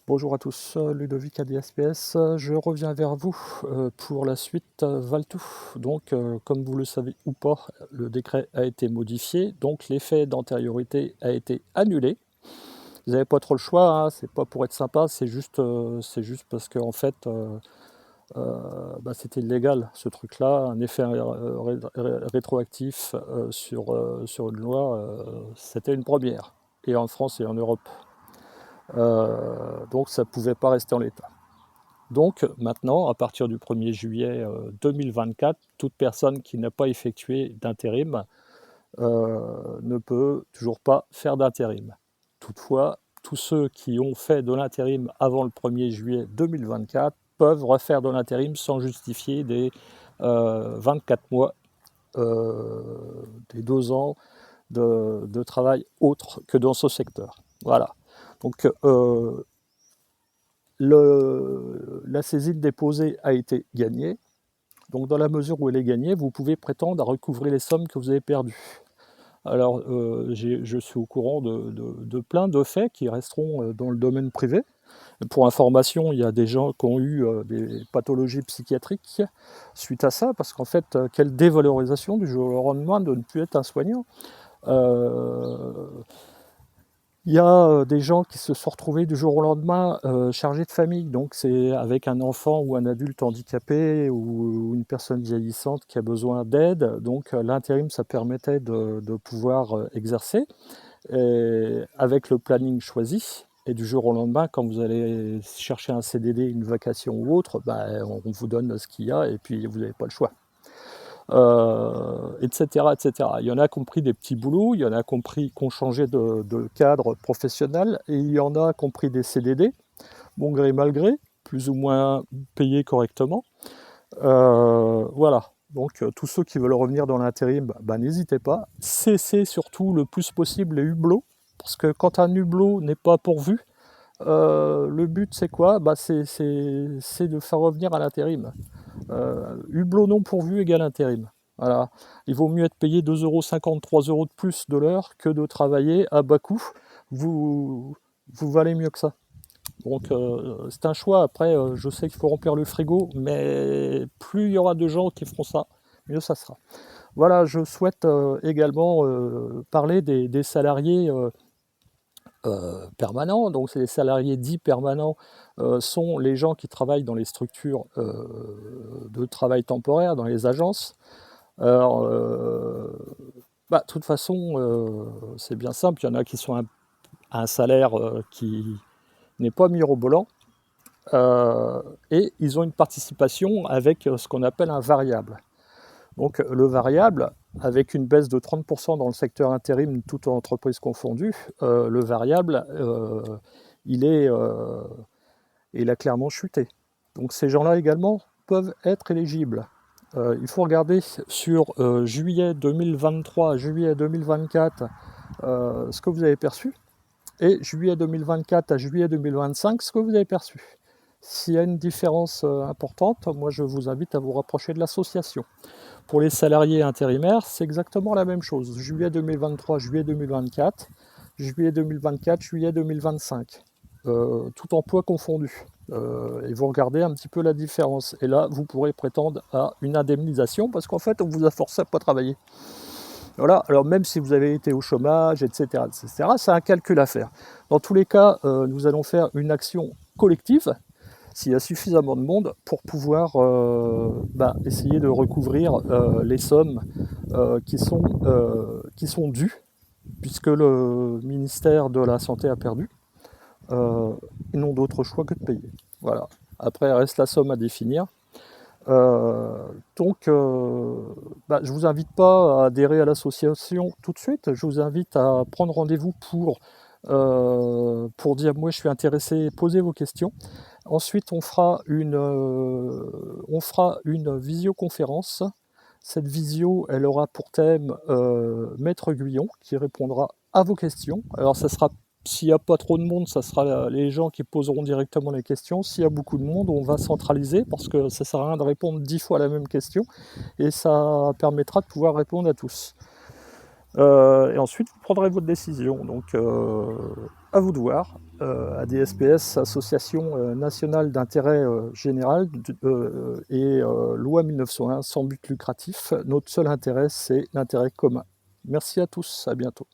Bonjour à tous, Ludovic ADSPS, je reviens vers vous pour la suite Valtou. Donc, comme vous le savez ou pas, le décret a été modifié, donc l'effet d'antériorité a été annulé. Vous n'avez pas trop le choix, hein, c'est pas pour être sympa, c'est juste parce qu'en fait, c'était illégal ce truc-là, un effet rétroactif sur une loi, c'était une première, et en France et en Europe. Donc ça ne pouvait pas rester en l'état. Donc maintenant, à partir du 1er juillet 2024, toute personne qui n'a pas effectué d'intérim ne peut toujours pas faire d'intérim. Toutefois, tous ceux qui ont fait de l'intérim avant le 1er juillet 2024 peuvent refaire de l'intérim sans justifier des 24 mois, des 2 ans de travail autre que dans ce secteur. Voilà. Donc la saisine déposée a été gagnée. Donc dans la mesure où elle est gagnée, vous pouvez prétendre à recouvrer les sommes que vous avez perdues. Alors je suis au courant de plein de faits qui resteront dans le domaine privé. Pour information, il y a des gens qui ont eu des pathologies psychiatriques suite à ça, parce qu'en fait, quelle dévalorisation du jour au lendemain de ne plus être un soignant. Il y a des gens qui se sont retrouvés du jour au lendemain chargés de famille, donc c'est avec un enfant ou un adulte handicapé ou une personne vieillissante qui a besoin d'aide. Donc l'intérim, ça permettait de pouvoir exercer et avec le planning choisi. Et du jour au lendemain, quand vous allez chercher un CDD, une vacation ou autre, on vous donne ce qu'il y a et puis vous n'avez pas le choix. Etc., etc. Il y en a qui ont pris des petits boulots, il y en a qui ont changé de cadre professionnel, et il y en a qui ont pris des CDD, bon gré mal gré, plus ou moins payés correctement. Voilà. Donc tous ceux qui veulent revenir dans l'intérim, n'hésitez pas. Cessez surtout le plus possible les hublots, parce que quand un hublot n'est pas pourvu, le but c'est quoi? C'est de faire revenir à l'intérim. Hublot non pourvu égale intérim. Voilà. Il vaut mieux être payé 2,50 €, 3 € de plus de l'heure que de travailler à bas coût. Vous valez mieux que ça. Donc c'est un choix. Après, je sais qu'il faut remplir le frigo, mais plus il y aura de gens qui feront ça, mieux ça sera. Voilà, je souhaite également parler des salariés permanents. Donc les salariés dits permanents sont les gens qui travaillent dans les structures de travail temporaire, dans les agences. Alors, de toute façon, c'est bien simple, il y en a qui sont à un salaire qui n'est pas mirobolant, et ils ont une participation avec ce qu'on appelle un variable. Donc le variable, avec une baisse de 30% dans le secteur intérim, toute entreprise confondue, le variable, il a clairement chuté. Donc ces gens-là également peuvent être éligibles. Il faut regarder sur juillet 2023, juillet 2024, ce que vous avez perçu, et juillet 2024 à juillet 2025, ce que vous avez perçu. S'il y a une différence importante, moi je vous invite à vous rapprocher de l'association. Pour les salariés intérimaires, c'est exactement la même chose. Juillet 2023, juillet 2024, juillet 2024, juillet 2025. Tout emploi confondu. Et vous regardez un petit peu la différence. Et là, vous pourrez prétendre à une indemnisation parce qu'en fait, on vous a forcé à ne pas travailler. Voilà, alors même si vous avez été au chômage, etc., etc., c'est un calcul à faire. Dans tous les cas, nous allons faire une action collective, s'il y a suffisamment de monde, pour pouvoir essayer de recouvrir les sommes qui sont dues, puisque le ministère de la Santé a perdu. Ils n'ont d'autre choix que de payer. Voilà. Après, reste la somme à définir. Donc, je vous invite pas à adhérer à l'association tout de suite. Je vous invite à prendre rendez-vous pour dire moi je suis intéressé, posez vos questions. Ensuite, on fera une visioconférence. Cette visio, elle aura pour thème Maître Guyon qui répondra à vos questions. Alors, ça sera, s'il n'y a pas trop de monde, ça sera les gens qui poseront directement les questions. S'il y a beaucoup de monde, on va centraliser parce que ça ne sert à rien de répondre 10 fois la même question et ça permettra de pouvoir répondre à tous. Et ensuite, vous prendrez votre décision. Donc, à vous de voir. ADSPS, Association nationale d'intérêt général, et loi 1901, sans but lucratif. Notre seul intérêt, c'est l'intérêt commun. Merci à tous, à bientôt.